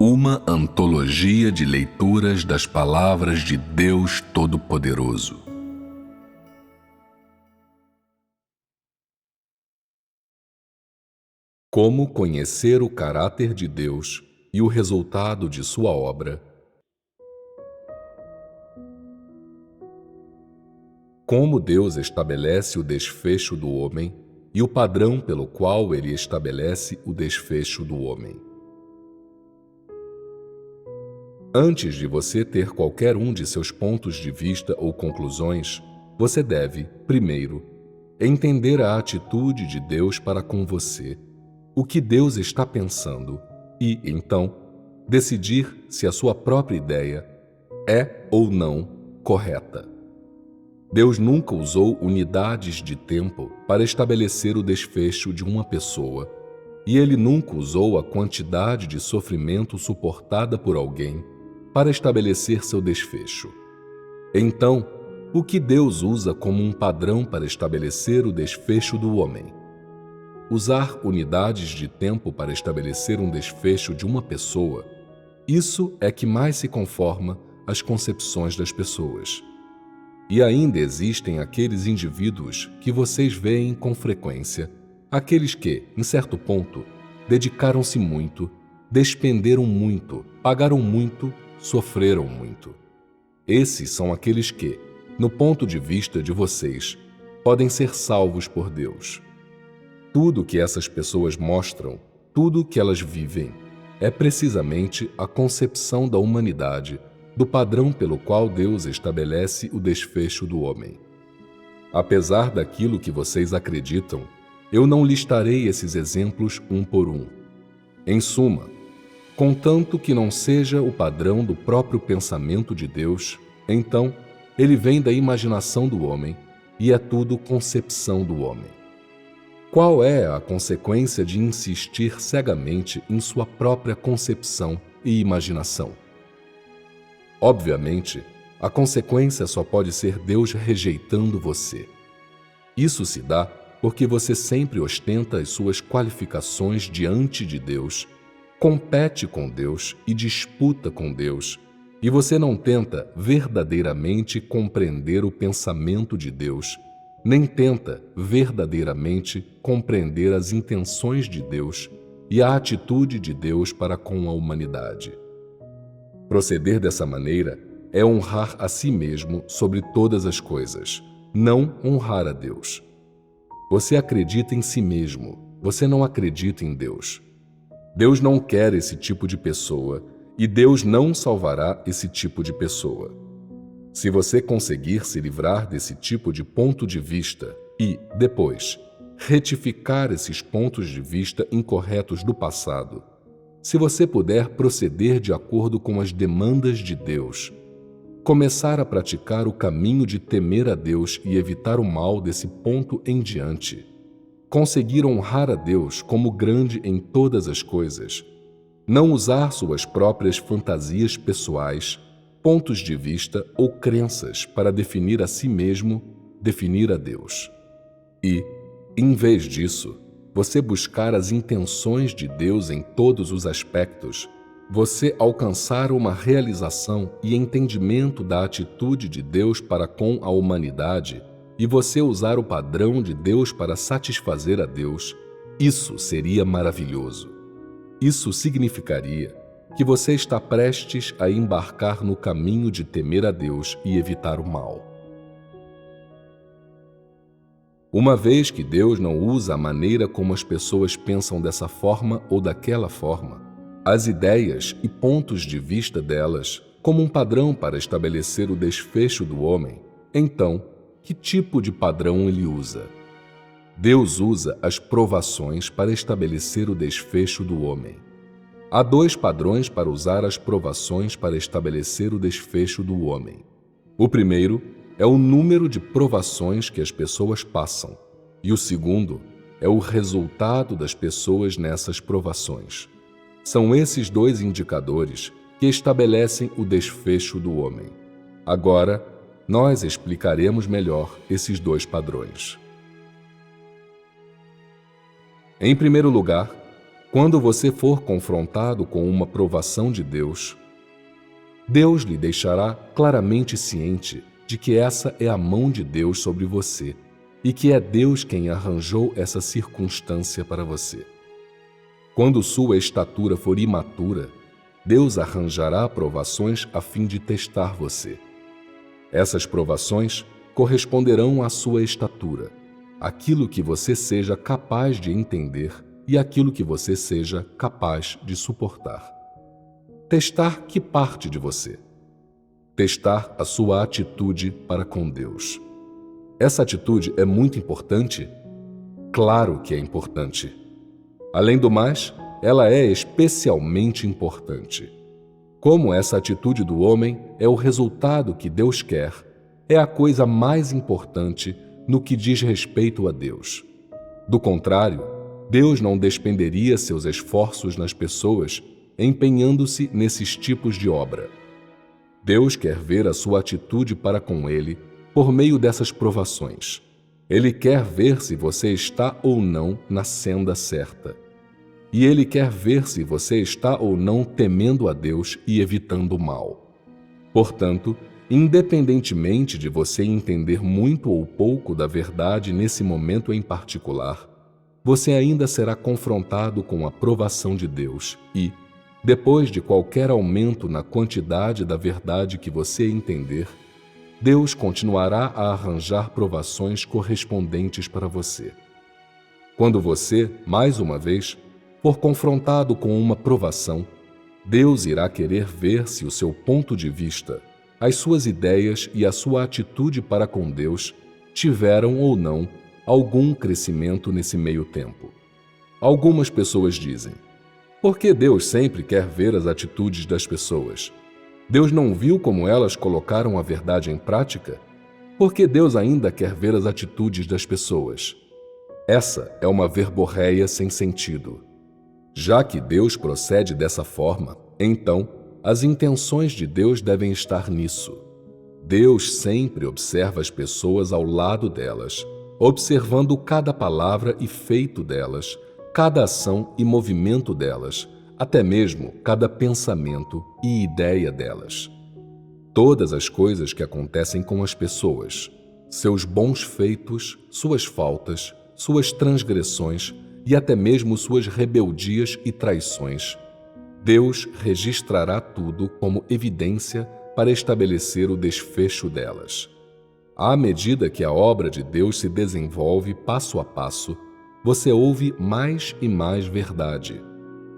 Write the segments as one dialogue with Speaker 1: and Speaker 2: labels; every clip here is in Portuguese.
Speaker 1: Uma antologia de leituras das palavras de Deus Todo-Poderoso. Como conhecer o caráter de Deus e o resultado de sua obra. Como Deus estabelece o desfecho do homem e o padrão pelo qual ele estabelece o desfecho do homem. Antes de você ter qualquer um de seus pontos de vista ou conclusões, você deve, primeiro, entender a atitude de Deus para com você, o que Deus está pensando e, então, decidir se a sua própria ideia é ou não correta. Deus nunca usou unidades de tempo para estabelecer o desfecho de uma pessoa, e Ele nunca usou a quantidade de sofrimento suportada por alguém para estabelecer seu desfecho. Então, o que Deus usa como um padrão para estabelecer o desfecho do homem? Usar unidades de tempo para estabelecer um desfecho de uma pessoa, isso é que mais se conforma às concepções das pessoas. E ainda existem aqueles indivíduos que vocês veem com frequência, aqueles que, em certo ponto, dedicaram-se muito, despenderam muito, pagaram muito, sofreram muito. Esses são aqueles que, no ponto de vista de vocês, podem ser salvos por Deus. Tudo que essas pessoas mostram, tudo que elas vivem, é precisamente a concepção da humanidade, do padrão pelo qual Deus estabelece o desfecho do homem. Apesar daquilo que vocês acreditam, eu não listarei esses exemplos um por um. Em suma, contanto que não seja o padrão do próprio pensamento de Deus, então ele vem da imaginação do homem e é tudo concepção do homem. Qual é a consequência de insistir cegamente em sua própria concepção e imaginação? Obviamente, a consequência só pode ser Deus rejeitando você. Isso se dá porque você sempre ostenta as suas qualificações diante de Deus, compete com Deus e disputa com Deus, e você não tenta verdadeiramente compreender o pensamento de Deus, nem tenta verdadeiramente compreender as intenções de Deus e a atitude de Deus para com a humanidade. Proceder dessa maneira é honrar a si mesmo sobre todas as coisas, não honrar a Deus. Você acredita em si mesmo, você não acredita em Deus. Deus não quer esse tipo de pessoa e Deus não salvará esse tipo de pessoa. Se você conseguir se livrar desse tipo de ponto de vista e, depois, retificar esses pontos de vista incorretos do passado, se você puder proceder de acordo com as demandas de Deus, começar a praticar o caminho de temer a Deus e evitar o mal desse ponto em diante, conseguir honrar a Deus como grande em todas as coisas, não usar suas próprias fantasias pessoais, pontos de vista ou crenças para definir a si mesmo, definir a Deus. E, em vez disso, você buscar as intenções de Deus em todos os aspectos, você alcançar uma realização e entendimento da atitude de Deus para com a humanidade e você usar o padrão de Deus para satisfazer a Deus, isso seria maravilhoso. Isso significaria que você está prestes a embarcar no caminho de temer a Deus e evitar o mal. Uma vez que Deus não usa a maneira como as pessoas pensam dessa forma ou daquela forma, as ideias e pontos de vista delas, como um padrão para estabelecer o desfecho do homem, então, que tipo de padrão ele usa? Deus usa as provações para estabelecer o desfecho do homem. Há dois padrões para usar as provações para estabelecer o desfecho do homem. O primeiro é o número de provações que as pessoas passam, e o segundo é o resultado das pessoas nessas provações. São esses dois indicadores que estabelecem o desfecho do homem. Agora, nós explicaremos melhor esses dois padrões. Em primeiro lugar, Quando você for confrontado com uma provação de Deus, Deus lhe deixará claramente ciente de que essa é a mão de Deus sobre você e que é Deus quem arranjou essa circunstância para você. Quando sua estatura for imatura, Deus arranjará provações a fim de testar você. Essas provações corresponderão à sua estatura, aquilo que você seja capaz de entender e aquilo que você seja capaz de suportar. Testar que parte de você? Testar a sua atitude para com Deus. Essa atitude é muito importante? Claro que é importante. Além do mais, ela é especialmente importante. Como essa atitude do homem é o resultado que Deus quer, é a coisa mais importante no que diz respeito a Deus. Do contrário, Deus não despenderia seus esforços nas pessoas empenhando-se nesses tipos de obra. Deus quer ver a sua atitude para com Ele por meio dessas provações. Ele quer ver se você está ou não na senda certa. E Ele quer ver se você está ou não temendo a Deus e evitando o mal. Portanto, independentemente de você entender muito ou pouco da verdade nesse momento em particular, você ainda será confrontado com a provação de Deus e, depois de qualquer aumento na quantidade da verdade que você entender, Deus continuará a arranjar provações correspondentes para você. Quando você, mais uma vez, for confrontado com uma provação, Deus irá querer ver se o seu ponto de vista, as suas ideias e a sua atitude para com Deus tiveram ou não algum crescimento nesse meio tempo. Algumas pessoas dizem: por que Deus sempre quer ver as atitudes das pessoas? Deus não viu como elas colocaram a verdade em prática? Por que Deus ainda quer ver as atitudes das pessoas? Essa é uma verborréia sem sentido. Já que Deus procede dessa forma, então as intenções de Deus devem estar nisso. Deus sempre observa as pessoas ao lado delas, observando cada palavra e feito delas, cada ação e movimento delas, até mesmo cada pensamento e ideia delas. Todas as coisas que acontecem com as pessoas, seus bons feitos, suas faltas, suas transgressões e até mesmo suas rebeldias e traições, Deus registrará tudo como evidência para estabelecer o desfecho delas. À medida que a obra de Deus se desenvolve passo a passo, você ouve mais e mais verdade.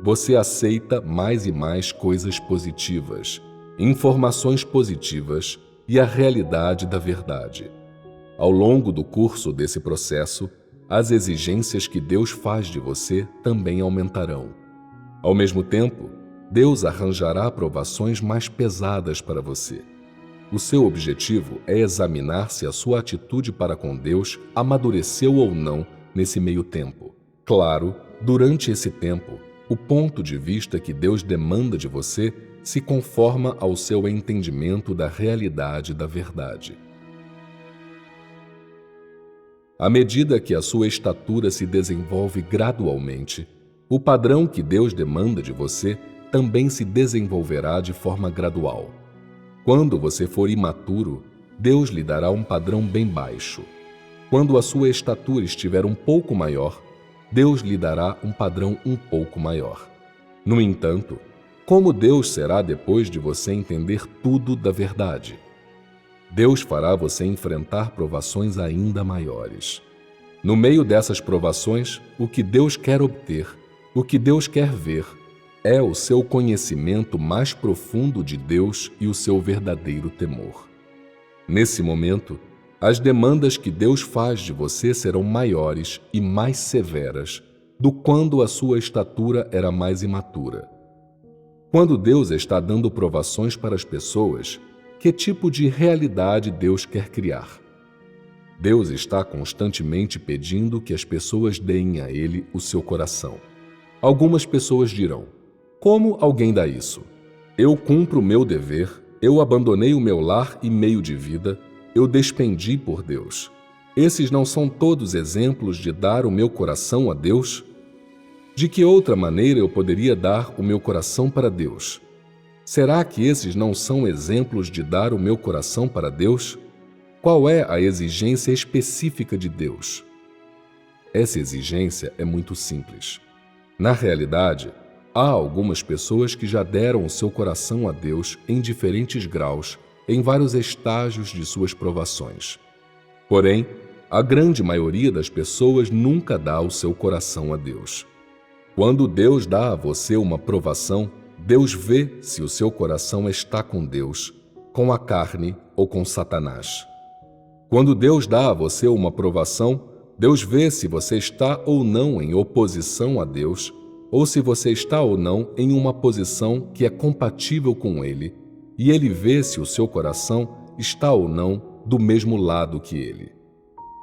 Speaker 1: Você aceita mais e mais coisas positivas, informações positivas e a realidade da verdade. Ao longo do curso desse processo, as exigências que Deus faz de você também aumentarão. Ao mesmo tempo, Deus arranjará provações mais pesadas para você. O seu objetivo é examinar se a sua atitude para com Deus amadureceu ou não nesse meio tempo. Claro, durante esse tempo, o ponto de vista que Deus demanda de você se conforma ao seu entendimento da realidade da verdade. À medida que a sua estatura se desenvolve gradualmente, o padrão que Deus demanda de você também se desenvolverá de forma gradual. Quando você for imaturo, Deus lhe dará um padrão bem baixo. Quando a sua estatura estiver um pouco maior, Deus lhe dará um padrão um pouco maior. No entanto, como Deus será depois de você entender tudo da verdade? Deus fará você enfrentar provações ainda maiores. No meio dessas provações, o que Deus quer obter, o que Deus quer ver, é o seu conhecimento mais profundo de Deus e o seu verdadeiro temor. Nesse momento, as demandas que Deus faz de você serão maiores e mais severas do quando a sua estatura era mais imatura. Quando Deus está dando provações para as pessoas, que tipo de realidade Deus quer criar? Deus está constantemente pedindo que as pessoas deem a Ele o seu coração. Algumas pessoas dirão: como alguém dá isso? Eu cumpro o meu dever, eu abandonei o meu lar e meio de vida, eu despendi por Deus. Esses não são todos exemplos de dar o meu coração a Deus? De que outra maneira eu poderia dar o meu coração para Deus? Será que esses não são exemplos de dar o meu coração para Deus? Qual é a exigência específica de Deus? Essa exigência é muito simples. Na realidade, há algumas pessoas que já deram o seu coração a Deus em diferentes graus, em vários estágios de suas provações. Porém, a grande maioria das pessoas nunca dá o seu coração a Deus. Quando Deus dá a você uma provação, Deus vê se o seu coração está com Deus, com a carne ou com Satanás. Quando Deus dá a você uma provação, Deus vê se você está ou não em oposição a Deus, ou se você está ou não em uma posição que é compatível com Ele, e Ele vê se o seu coração está ou não do mesmo lado que Ele.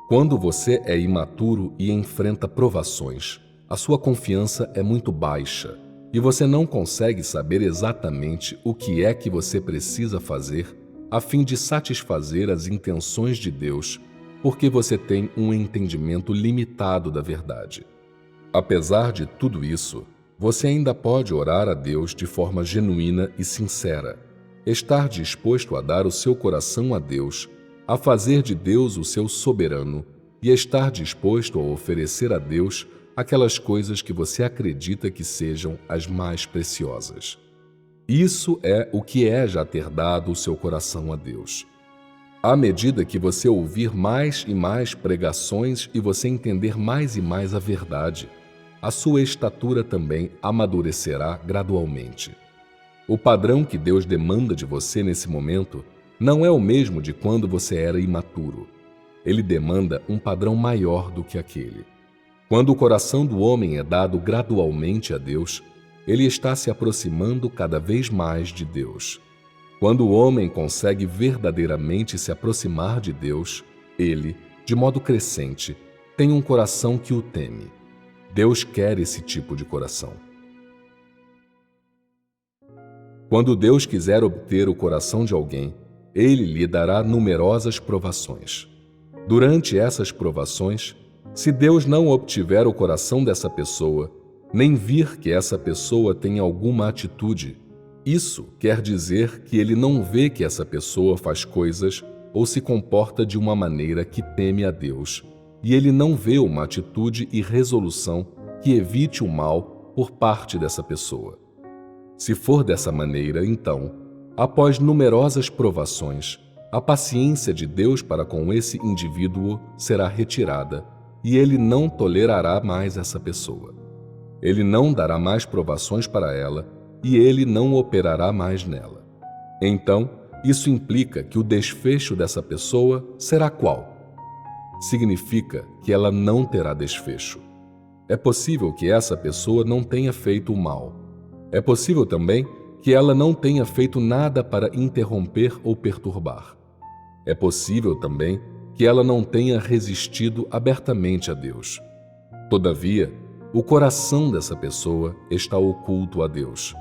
Speaker 1: Quando você é imaturo e enfrenta provações, a sua confiança é muito baixa e você não consegue saber exatamente o que é que você precisa fazer a fim de satisfazer as intenções de Deus, porque você tem um entendimento limitado da verdade. Apesar de tudo isso, você ainda pode orar a Deus de forma genuína e sincera, estar disposto a dar o seu coração a Deus, a fazer de Deus o seu soberano e estar disposto a oferecer a Deus aquelas coisas que você acredita que sejam as mais preciosas. Isso é o que é já ter dado o seu coração a Deus. À medida que você ouvir mais e mais pregações e você entender mais e mais a verdade, a sua estatura também amadurecerá gradualmente. O padrão que Deus demanda de você nesse momento não é o mesmo de quando você era imaturo. Ele demanda um padrão maior do que aquele. Quando o coração do homem é dado gradualmente a Deus, ele está se aproximando cada vez mais de Deus. Quando o homem consegue verdadeiramente se aproximar de Deus, ele, de modo crescente, tem um coração que o teme. Deus quer esse tipo de coração. Quando Deus quiser obter o coração de alguém, Ele lhe dará numerosas provações. Durante essas provações, se Deus não obtiver o coração dessa pessoa, nem vir que essa pessoa tem alguma atitude, isso quer dizer que Ele não vê que essa pessoa faz coisas ou se comporta de uma maneira que teme a Deus, e Ele não vê uma atitude e resolução que evite o mal por parte dessa pessoa. Se for dessa maneira, então, após numerosas provações, a paciência de Deus para com esse indivíduo será retirada e Ele não tolerará mais essa pessoa. Ele não dará mais provações para ela e Ele não operará mais nela. Então, isso implica que o desfecho dessa pessoa será qual? Significa que ela não terá desfecho. É possível que essa pessoa não tenha feito o mal. É possível também que ela não tenha feito nada para interromper ou perturbar. É possível também que ela não tenha resistido abertamente a Deus. Todavia, o coração dessa pessoa está oculto a Deus.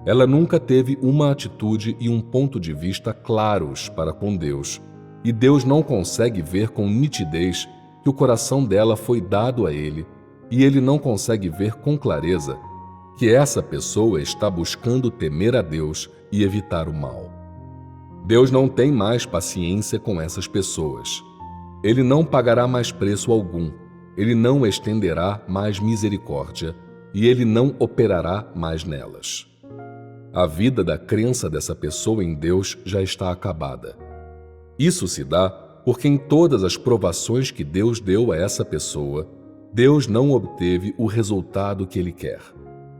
Speaker 1: Ela nunca teve uma atitude e um ponto de vista claros para com Deus, e Deus não consegue ver com nitidez que o coração dela foi dado a Ele, e Ele não consegue ver com clareza que essa pessoa está buscando temer a Deus e evitar o mal. Deus não tem mais paciência com essas pessoas. Ele não pagará mais preço algum, Ele não estenderá mais misericórdia e Ele não operará mais nelas. A vida da crença dessa pessoa em Deus já está acabada. Isso se dá porque em todas as provações que Deus deu a essa pessoa, Deus não obteve o resultado que Ele quer.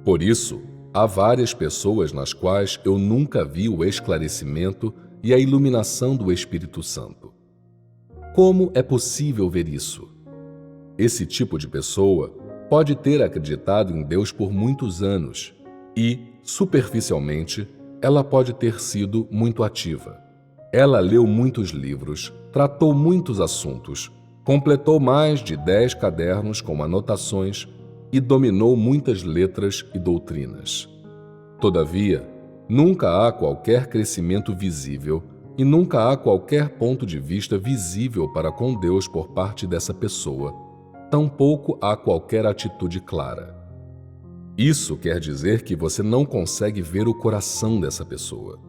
Speaker 1: Por isso, há várias pessoas nas quais eu nunca vi o esclarecimento e a iluminação do Espírito Santo. Como é possível ver isso? Esse tipo de pessoa pode ter acreditado em Deus por muitos anos e, superficialmente, ela pode ter sido muito ativa. Ela leu muitos livros, tratou muitos assuntos, completou mais de 10 cadernos com anotações e dominou muitas letras e doutrinas. Todavia, nunca há qualquer crescimento visível e nunca há qualquer ponto de vista visível para com Deus por parte dessa pessoa. Tampouco há qualquer atitude clara. Isso quer dizer que você não consegue ver o coração dessa pessoa.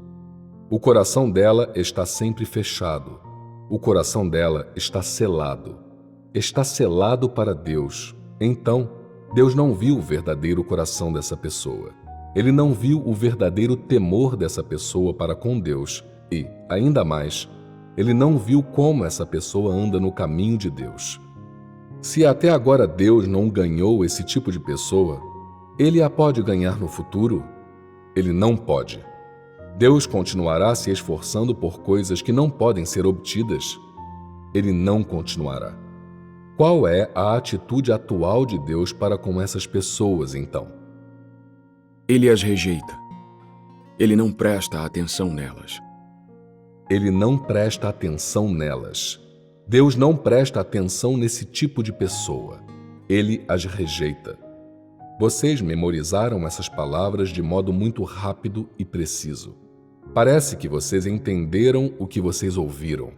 Speaker 1: O coração dela está sempre fechado. O coração dela está selado. Está selado para Deus. Então, Deus não viu o verdadeiro coração dessa pessoa. Ele não viu o verdadeiro temor dessa pessoa para com Deus e, ainda mais, ele não viu como essa pessoa anda no caminho de Deus. Se até agora Deus não ganhou esse tipo de pessoa, ele a pode ganhar no futuro? Ele não pode. Deus continuará se esforçando por coisas que não podem ser obtidas? Ele não continuará. Qual é a atitude atual de Deus para com essas pessoas, então?
Speaker 2: Ele as rejeita. Ele não presta atenção nelas.
Speaker 1: Ele não presta atenção nelas. Deus não presta atenção nesse tipo de pessoa. Ele as rejeita. Vocês memorizaram essas palavras de modo muito rápido e preciso. Parece que vocês entenderam o que vocês ouviram.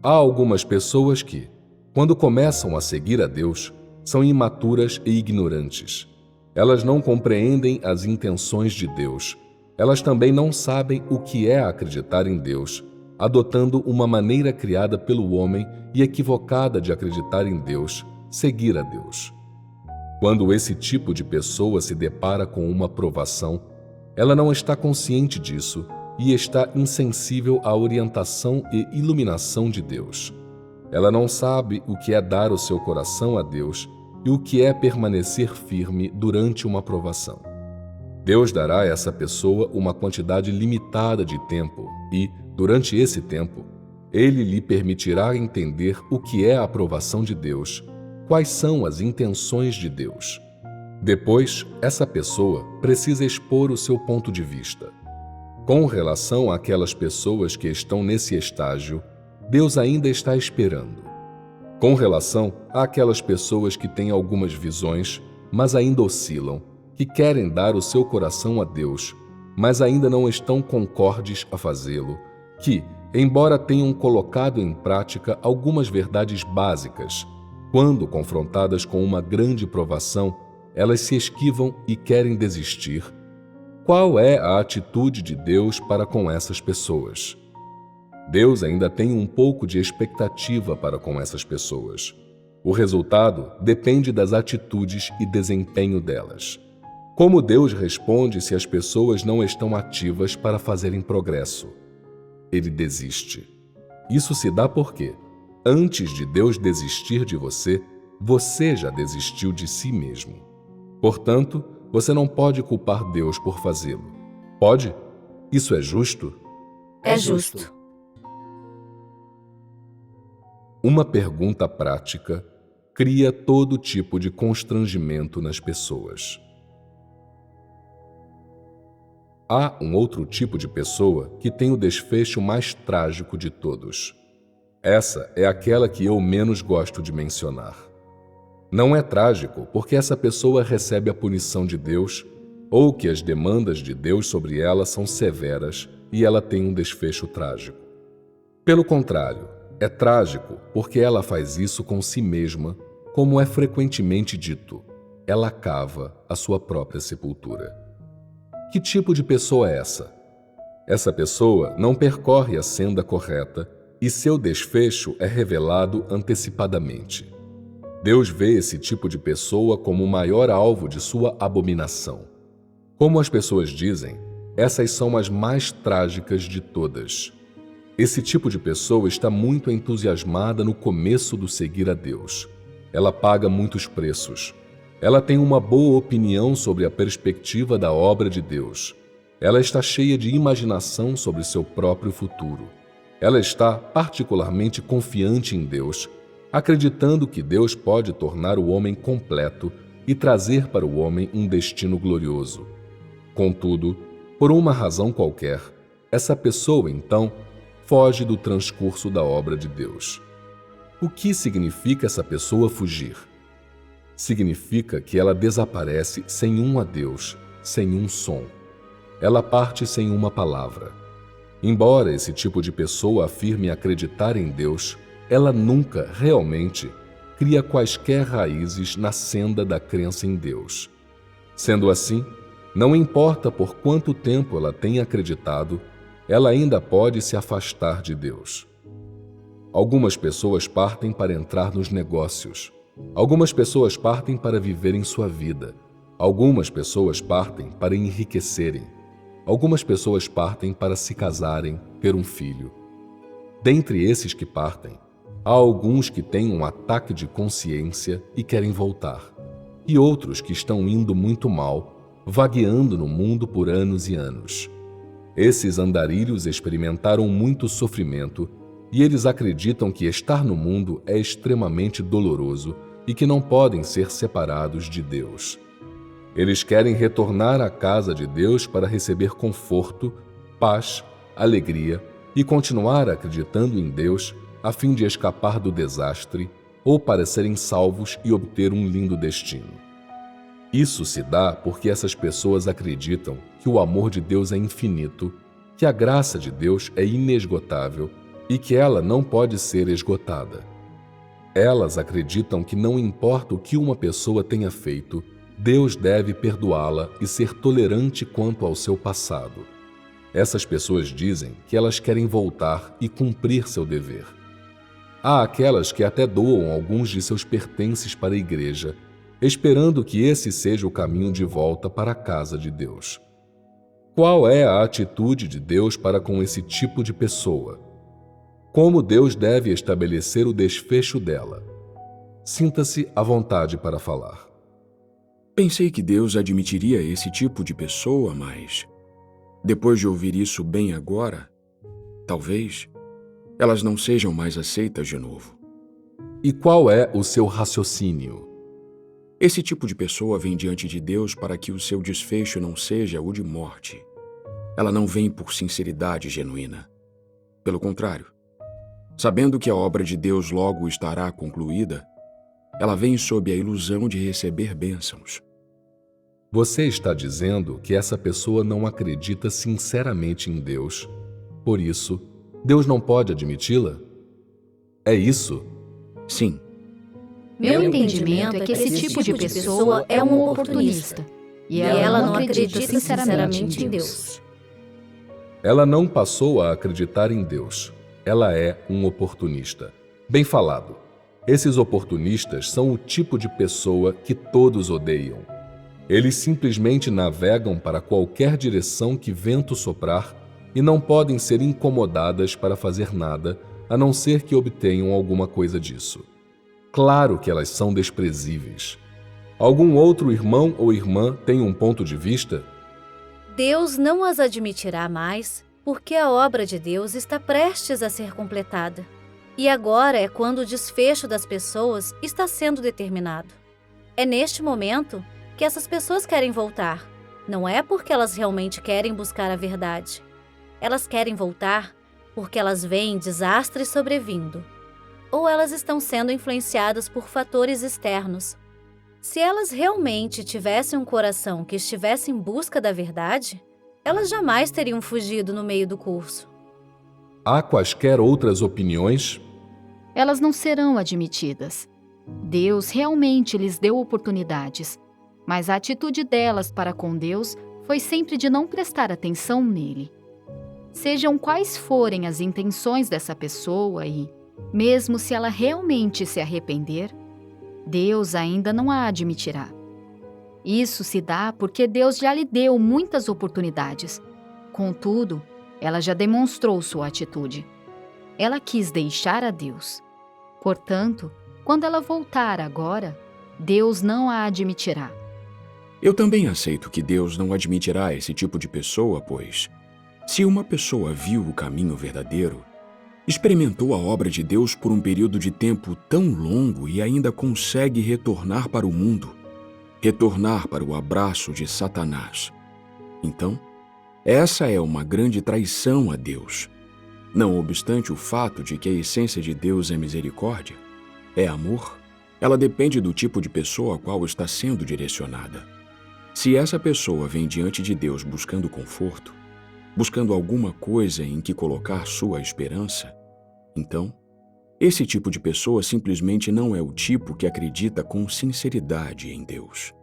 Speaker 1: Há algumas pessoas que, quando começam a seguir a Deus, são imaturas e ignorantes. Elas não compreendem as intenções de Deus. Elas também não sabem o que é acreditar em Deus, adotando uma maneira criada pelo homem e equivocada de acreditar em Deus, seguir a Deus. Quando esse tipo de pessoa se depara com uma provação, ela não está consciente disso e está insensível à orientação e iluminação de Deus. Ela não sabe o que é dar o seu coração a Deus e o que é permanecer firme durante uma provação. Deus dará a essa pessoa uma quantidade limitada de tempo e, durante esse tempo, Ele lhe permitirá entender o que é a aprovação de Deus, quais são as intenções de Deus. Depois, essa pessoa precisa expor o seu ponto de vista. Com relação àquelas pessoas que estão nesse estágio, Deus ainda está esperando. Com relação àquelas pessoas que têm algumas visões, mas ainda oscilam, que querem dar o seu coração a Deus, mas ainda não estão concordes a fazê-lo, que, embora tenham colocado em prática algumas verdades básicas, quando confrontadas com uma grande provação, elas se esquivam e querem desistir. Qual é a atitude de Deus para com essas pessoas? Deus ainda tem um pouco de expectativa para com essas pessoas. O resultado depende das atitudes e desempenho delas. Como Deus responde se as pessoas não estão ativas para fazerem progresso? Ele desiste. Isso se dá porque, antes de Deus desistir de você, você já desistiu de si mesmo. Portanto, você não pode culpar Deus por fazê-lo. Pode? Isso é justo?
Speaker 3: É justo.
Speaker 1: Uma pergunta prática cria todo tipo de constrangimento nas pessoas. Há um outro tipo de pessoa que tem o desfecho mais trágico de todos. Essa é aquela que eu menos gosto de mencionar. Não é trágico porque essa pessoa recebe a punição de Deus ou que as demandas de Deus sobre ela são severas e ela tem um desfecho trágico. Pelo contrário, é trágico porque ela faz isso com si mesma, como é frequentemente dito. Ela cava a sua própria sepultura. Que tipo de pessoa é essa? Essa pessoa não percorre a senda correta e seu desfecho é revelado antecipadamente. Deus vê esse tipo de pessoa como o maior alvo de sua abominação. Como as pessoas dizem, essas são as mais trágicas de todas. Esse tipo de pessoa está muito entusiasmada no começo do seguir a Deus. Ela paga muitos preços. Ela tem uma boa opinião sobre a perspectiva da obra de Deus. Ela está cheia de imaginação sobre seu próprio futuro. Ela está particularmente confiante em Deus, acreditando que Deus pode tornar o homem completo e trazer para o homem um destino glorioso. Contudo, por uma razão qualquer, essa pessoa, então, foge do transcurso da obra de Deus. O que significa essa pessoa fugir? Significa que ela desaparece sem um adeus, sem um som. Ela parte sem uma palavra. Embora esse tipo de pessoa afirme acreditar em Deus, ela nunca realmente cria quaisquer raízes na senda da crença em Deus. Sendo assim, não importa por quanto tempo ela tenha acreditado, ela ainda pode se afastar de Deus. Algumas pessoas partem para entrar nos negócios. Algumas pessoas partem para viverem sua vida. Algumas pessoas partem para enriquecerem. Algumas pessoas partem para se casarem, ter um filho. Dentre esses que partem, há alguns que têm um ataque de consciência e querem voltar, e outros que estão indo muito mal, vagueando no mundo por anos e anos. Esses andarilhos experimentaram muito sofrimento e eles acreditam que estar no mundo é extremamente doloroso e que não podem ser separados de Deus. Eles querem retornar à casa de Deus para receber conforto, paz, alegria e continuar acreditando em Deus a fim de escapar do desastre ou para serem salvos e obter um lindo destino. Isso se dá porque essas pessoas acreditam que o amor de Deus é infinito, que a graça de Deus é inesgotável e que ela não pode ser esgotada. Elas acreditam que não importa o que uma pessoa tenha feito, Deus deve perdoá-la e ser tolerante quanto ao seu passado. Essas pessoas dizem que elas querem voltar e cumprir seu dever. Há aquelas que até doam alguns de seus pertences para a igreja, esperando que esse seja o caminho de volta para a casa de Deus. Qual é a atitude de Deus para com esse tipo de pessoa? Como Deus deve estabelecer o desfecho dela? Sinta-se à vontade para falar.
Speaker 2: Pensei que Deus admitiria esse tipo de pessoa, mas, depois de ouvir isso bem agora, talvez elas não sejam mais aceitas de novo.
Speaker 1: E qual é o seu raciocínio?
Speaker 2: Esse tipo de pessoa vem diante de Deus para que o seu desfecho não seja o de morte. Ela não vem por sinceridade genuína. Pelo contrário, sabendo que a obra de Deus logo estará concluída, ela vem sob a ilusão de receber bênçãos.
Speaker 1: Você está dizendo que essa pessoa não acredita sinceramente em Deus. Por isso, Deus não pode admiti-la? É isso?
Speaker 2: Sim.
Speaker 3: Meu entendimento é que esse tipo de pessoa é um oportunista e ela não acredita sinceramente em Deus.
Speaker 1: Ela não passou a acreditar em Deus. Ela é um oportunista. Bem falado. Esses oportunistas são o tipo de pessoa que todos odeiam. Eles simplesmente navegam para qualquer direção que vento soprar e não podem ser incomodadas para fazer nada, a não ser que obtenham alguma coisa disso. Claro que elas são desprezíveis. Algum outro irmão ou irmã tem um ponto de vista?
Speaker 4: Deus não as admitirá mais, porque a obra de Deus está prestes a ser completada. E agora é quando o desfecho das pessoas está sendo determinado. É neste momento que essas pessoas querem voltar. Não é porque elas realmente querem buscar a verdade. Elas querem voltar porque elas veem desastres sobrevindo. Ou elas estão sendo influenciadas por fatores externos. Se elas realmente tivessem um coração que estivesse em busca da verdade, elas jamais teriam fugido no meio do curso.
Speaker 1: Há quaisquer outras opiniões?
Speaker 3: Elas não serão admitidas. Deus realmente lhes deu oportunidades, mas a atitude delas para com Deus foi sempre de não prestar atenção nele. Sejam quais forem as intenções dessa pessoa e, mesmo se ela realmente se arrepender, Deus ainda não a admitirá. Isso se dá porque Deus já lhe deu muitas oportunidades. Contudo, ela já demonstrou sua atitude. Ela quis deixar a Deus. Portanto, quando ela voltar agora, Deus não a admitirá.
Speaker 2: Eu também aceito que Deus não admitirá esse tipo de pessoa, pois, se uma pessoa viu o caminho verdadeiro, experimentou a obra de Deus por um período de tempo tão longo e ainda consegue retornar para o mundo, retornar para o abraço de Satanás, então, essa é uma grande traição a Deus. Não obstante o fato de que a essência de Deus é misericórdia, é amor, ela depende do tipo de pessoa a qual está sendo direcionada. Se essa pessoa vem diante de Deus buscando conforto, buscando alguma coisa em que colocar sua esperança, então, Esse tipo de pessoa simplesmente não é o tipo que acredita com sinceridade em Deus.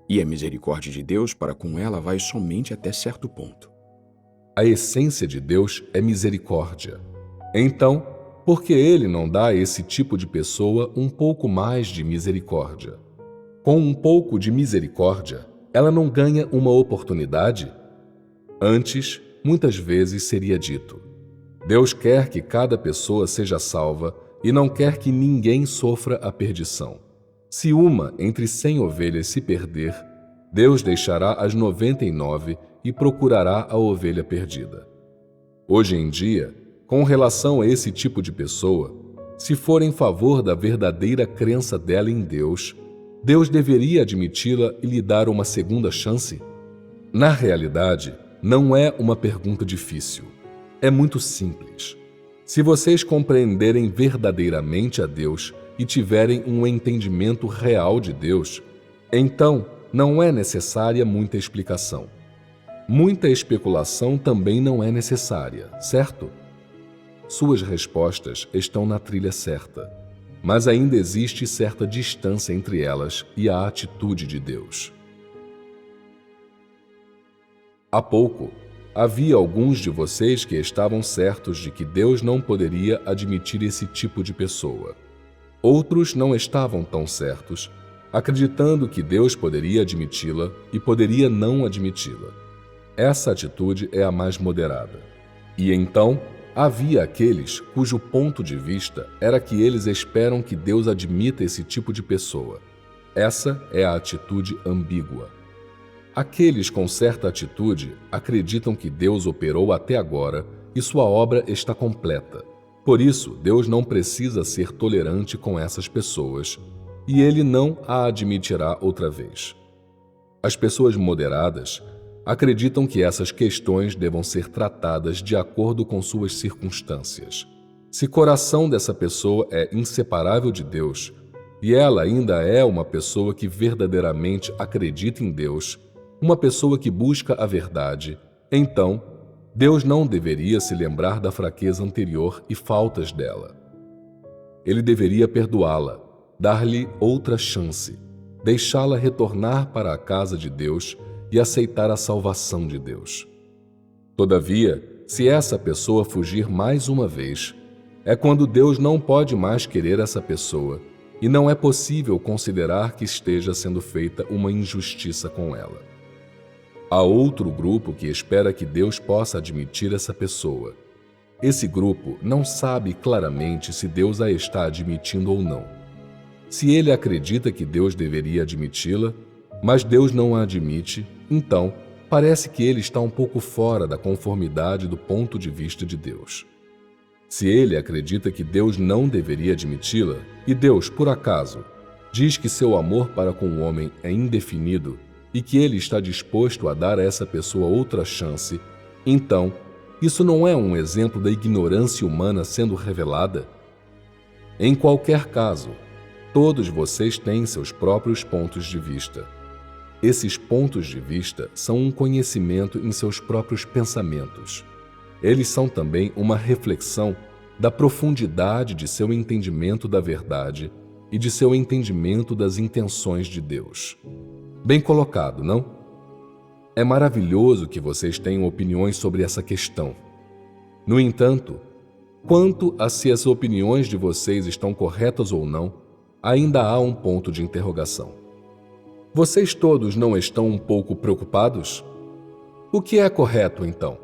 Speaker 2: E a misericórdia de Deus para com ela vai somente até certo ponto.
Speaker 1: A essência de Deus é misericórdia. Então, por que Ele não dá a esse tipo de pessoa um pouco mais de misericórdia? Com um pouco de misericórdia, ela não ganha uma oportunidade? Antes, muitas vezes seria dito: Deus quer que cada pessoa seja salva e não quer que ninguém sofra a perdição. Se uma entre 100 ovelhas se perder, Deus deixará as 99 e procurará a ovelha perdida. Hoje em dia, com relação a esse tipo de pessoa, se for em favor da verdadeira crença dela em Deus, Deus deveria admiti-la e lhe dar uma segunda chance? Na realidade, não é uma pergunta difícil. É muito simples. Se vocês compreenderem verdadeiramente a Deus e tiverem um entendimento real de Deus, então não é necessária muita explicação. Muita especulação também não é necessária, certo? Suas respostas estão na trilha certa, mas ainda existe certa distância entre elas e a atitude de Deus. Há pouco, havia alguns de vocês que estavam certos de que Deus não poderia admitir esse tipo de pessoa. Outros não estavam tão certos, acreditando que Deus poderia admiti-la e poderia não admiti-la. Essa atitude é a mais moderada. E então, havia aqueles cujo ponto de vista era que eles esperam que Deus admita esse tipo de pessoa. Essa é a atitude ambígua. Aqueles com certa atitude acreditam que Deus operou até agora e sua obra está completa. Por isso, Deus não precisa ser tolerante com essas pessoas e Ele não a admitirá outra vez. As pessoas moderadas acreditam que essas questões devam ser tratadas de acordo com suas circunstâncias. Se o coração dessa pessoa é inseparável de Deus e ela ainda é uma pessoa que verdadeiramente acredita em Deus, uma pessoa que busca a verdade, então Deus não deveria se lembrar da fraqueza anterior e faltas dela. Ele deveria perdoá-la, dar-lhe outra chance, deixá-la retornar para a casa de Deus e aceitar a salvação de Deus. Todavia, se essa pessoa fugir mais uma vez, é quando Deus não pode mais querer essa pessoa e não é possível considerar que esteja sendo feita uma injustiça com ela. Há outro grupo que espera que Deus possa admitir essa pessoa. Esse grupo não sabe claramente se Deus a está admitindo ou não. Se ele acredita que Deus deveria admiti-la, mas Deus não a admite, então parece que ele está um pouco fora da conformidade do ponto de vista de Deus. Se ele acredita que Deus não deveria admiti-la, e Deus, por acaso, diz que seu amor para com o homem é indefinido e que ele está disposto a dar a essa pessoa outra chance, então, isso não é um exemplo da ignorância humana sendo revelada? Em qualquer caso, todos vocês têm seus próprios pontos de vista. Esses pontos de vista são um conhecimento em seus próprios pensamentos. Eles são também uma reflexão da profundidade de seu entendimento da verdade e de seu entendimento das intenções de Deus. Bem colocado, não? É maravilhoso que vocês tenham opiniões sobre essa questão. No entanto, quanto a se as opiniões de vocês estão corretas ou não, ainda há um ponto de interrogação. Vocês todos não estão um pouco preocupados? O que é correto, então?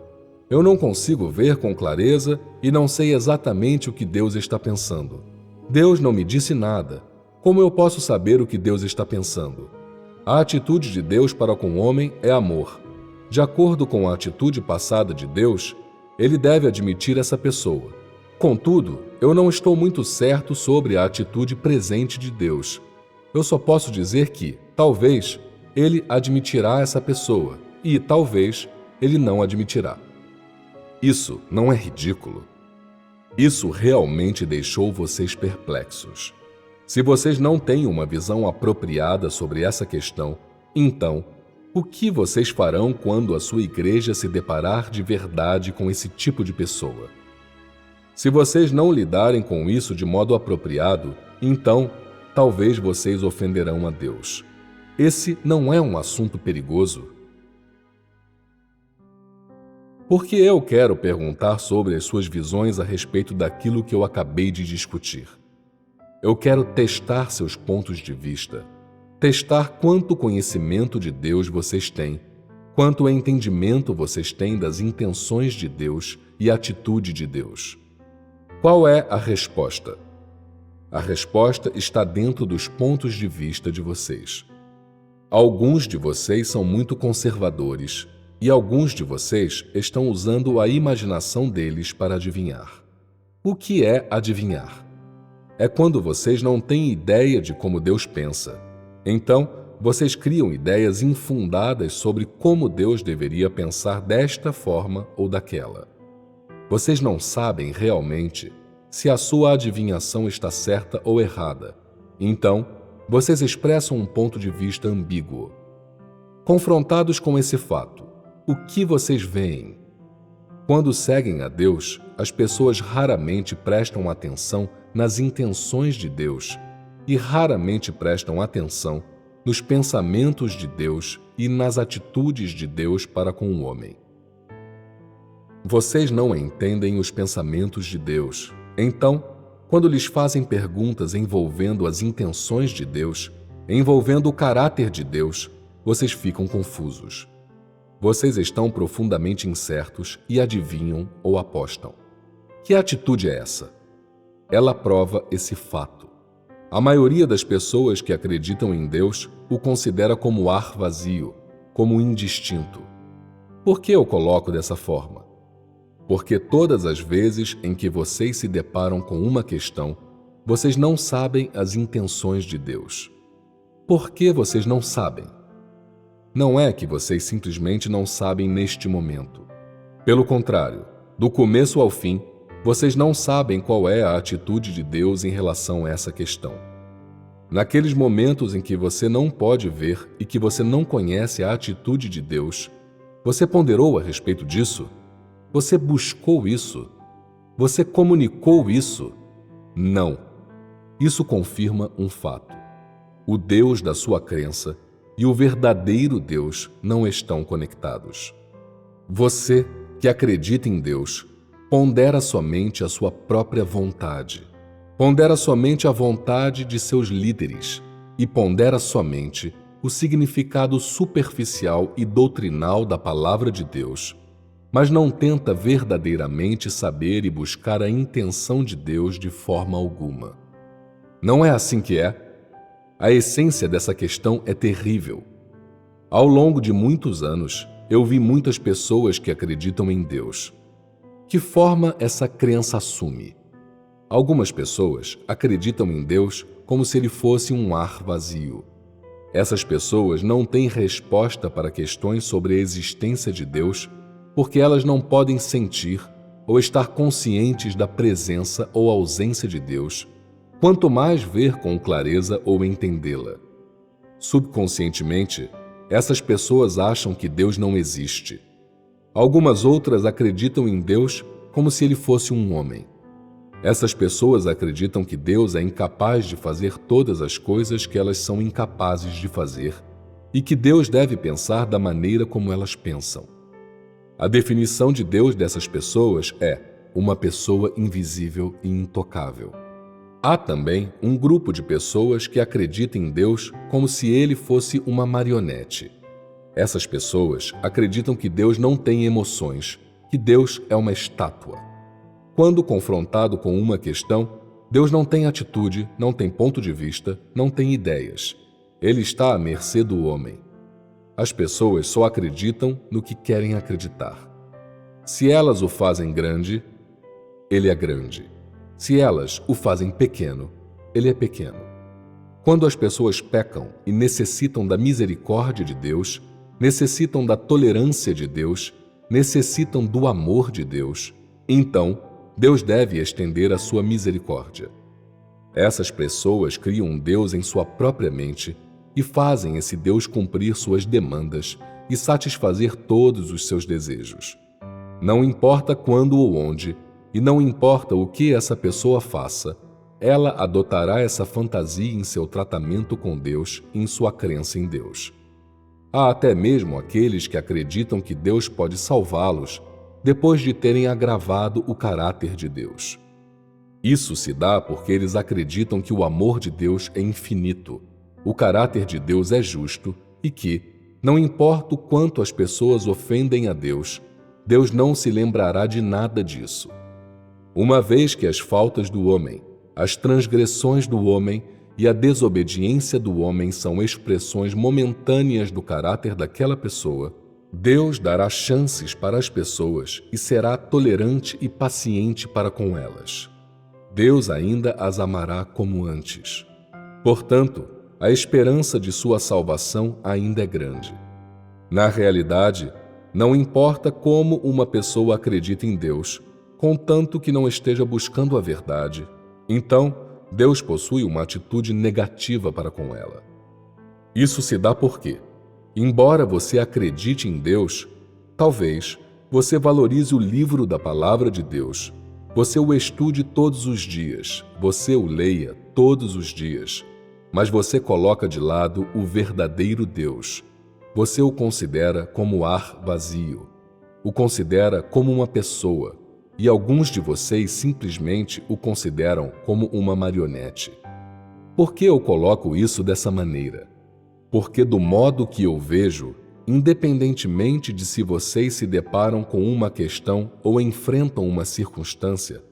Speaker 1: Eu não consigo ver com clareza e não sei exatamente o que Deus está pensando. Deus não me disse nada. Como eu posso saber o que Deus está pensando? A atitude de Deus para com o homem é amor. De acordo com a atitude passada de Deus, Ele deve admitir essa pessoa. Contudo, eu não estou muito certo sobre a atitude presente de Deus. Eu só posso dizer que, talvez, Ele admitirá essa pessoa e, talvez, Ele não admitirá. Isso não é ridículo? Isso realmente deixou vocês perplexos. Se vocês não têm uma visão apropriada sobre essa questão, então, o que vocês farão quando a sua igreja se deparar de verdade com esse tipo de pessoa? Se vocês não lidarem com isso de modo apropriado, então talvez vocês ofenderão a Deus. Esse não é um assunto perigoso? Porque eu quero perguntar sobre as suas visões a respeito daquilo que eu acabei de discutir. Eu quero testar seus pontos de vista, testar quanto conhecimento de Deus vocês têm, quanto entendimento vocês têm das intenções de Deus e atitude de Deus. Qual é a resposta? A resposta está dentro dos pontos de vista de vocês. Alguns de vocês são muito conservadores e alguns de vocês estão usando a imaginação deles para adivinhar. O que é adivinhar? É quando vocês não têm ideia de como Deus pensa. Então, vocês criam ideias infundadas sobre como Deus deveria pensar desta forma ou daquela. Vocês não sabem realmente se a sua adivinhação está certa ou errada. Então, vocês expressam um ponto de vista ambíguo. Confrontados com esse fato, o que vocês veem? Quando seguem a Deus, as pessoas raramente prestam atenção nas intenções de Deus e raramente prestam atenção nos pensamentos de Deus e nas atitudes de Deus para com o homem. Vocês não entendem os pensamentos de Deus. Então, quando lhes fazem perguntas envolvendo as intenções de Deus, envolvendo o caráter de Deus, vocês ficam confusos. Vocês estão profundamente incertos e adivinham ou apostam. Que atitude é essa? Ela prova esse fato. A maioria das pessoas que acreditam em Deus o considera como ar vazio, como indistinto. Por que eu coloco dessa forma? Porque todas as vezes em que vocês se deparam com uma questão, vocês não sabem as intenções de Deus. Por que vocês não sabem? Não é que vocês simplesmente não sabem neste momento. Pelo contrário, do começo ao fim, vocês não sabem qual é a atitude de Deus em relação a essa questão. Naqueles momentos em que você não pode ver e que você não conhece a atitude de Deus, você ponderou a respeito disso? Você buscou isso? Você comunicou isso? Não. Isso confirma um fato. O Deus da sua crença e o verdadeiro Deus não estão conectados. Você, que acredita em Deus, pondera somente a sua própria vontade. Pondera somente a vontade de seus líderes e pondera somente o significado superficial e doutrinal da palavra de Deus, mas não tenta verdadeiramente saber e buscar a intenção de Deus de forma alguma. Não é assim que é? A essência dessa questão é terrível. Ao longo de muitos anos, eu vi muitas pessoas que acreditam em Deus. Que forma essa crença assume? Algumas pessoas acreditam em Deus como se ele fosse um ar vazio. Essas pessoas não têm resposta para questões sobre a existência de Deus porque elas não podem sentir ou estar conscientes da presença ou ausência de Deus, quanto mais ver com clareza ou entendê-la. Subconscientemente, essas pessoas acham que Deus não existe. Algumas outras acreditam em Deus como se ele fosse um homem. Essas pessoas acreditam que Deus é incapaz de fazer todas as coisas que elas são incapazes de fazer e que Deus deve pensar da maneira como elas pensam. A definição de Deus dessas pessoas é uma pessoa invisível e intocável. Há também um grupo de pessoas que acreditam em Deus como se ele fosse uma marionete. Essas pessoas acreditam que Deus não tem emoções, que Deus é uma estátua. Quando confrontado com uma questão, Deus não tem atitude, não tem ponto de vista, não tem ideias. Ele está à mercê do homem. As pessoas só acreditam no que querem acreditar. Se elas o fazem grande, ele é grande. Se elas o fazem pequeno, ele é pequeno. Quando as pessoas pecam e necessitam da misericórdia de Deus, necessitam da tolerância de Deus, necessitam do amor de Deus, então Deus deve estender a sua misericórdia. Essas pessoas criam um Deus em sua própria mente e fazem esse Deus cumprir suas demandas e satisfazer todos os seus desejos. Não importa quando ou onde, e não importa o que essa pessoa faça, ela adotará essa fantasia em seu tratamento com Deus e em sua crença em Deus. Há até mesmo aqueles que acreditam que Deus pode salvá-los depois de terem agravado o caráter de Deus. Isso se dá porque eles acreditam que o amor de Deus é infinito, o caráter de Deus é justo e que, não importa o quanto as pessoas ofendem a Deus, Deus não se lembrará de nada disso. Uma vez que as faltas do homem, as transgressões do homem e a desobediência do homem são expressões momentâneas do caráter daquela pessoa, Deus dará chances para as pessoas e será tolerante e paciente para com elas. Deus ainda as amará como antes. Portanto, a esperança de sua salvação ainda é grande. Na realidade, não importa como uma pessoa acredita em Deus, contanto que não esteja buscando a verdade, então Deus possui uma atitude negativa para com ela. Isso se dá porque, embora você acredite em Deus, talvez você valorize o livro da palavra de Deus, você o estude todos os dias, você o leia todos os dias, mas você coloca de lado o verdadeiro Deus. Você o considera como ar vazio, o considera como uma pessoa, e alguns de vocês simplesmente o consideram como uma marionete. Por que eu coloco isso dessa maneira? Porque do modo que eu vejo, independentemente de se vocês se deparam com uma questão ou enfrentam uma circunstância,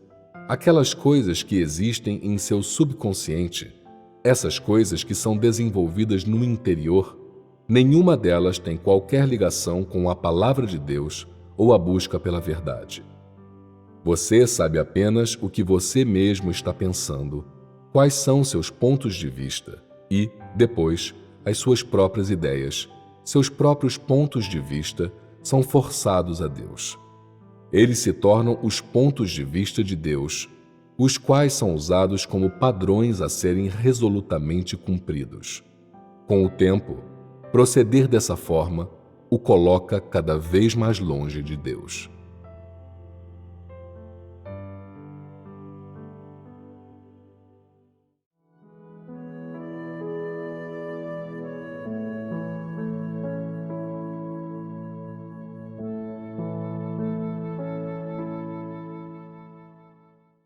Speaker 1: aquelas coisas que existem em seu subconsciente, essas coisas que são desenvolvidas no interior, nenhuma delas tem qualquer ligação com a palavra de Deus ou a busca pela verdade. Você sabe apenas o que você mesmo está pensando, quais são seus pontos de vista e, depois, as suas próprias ideias, seus próprios pontos de vista são forçados a Deus. Eles se tornam os pontos de vista de Deus, os quais são usados como padrões a serem resolutamente cumpridos. Com o tempo, proceder dessa forma o coloca cada vez mais longe de Deus.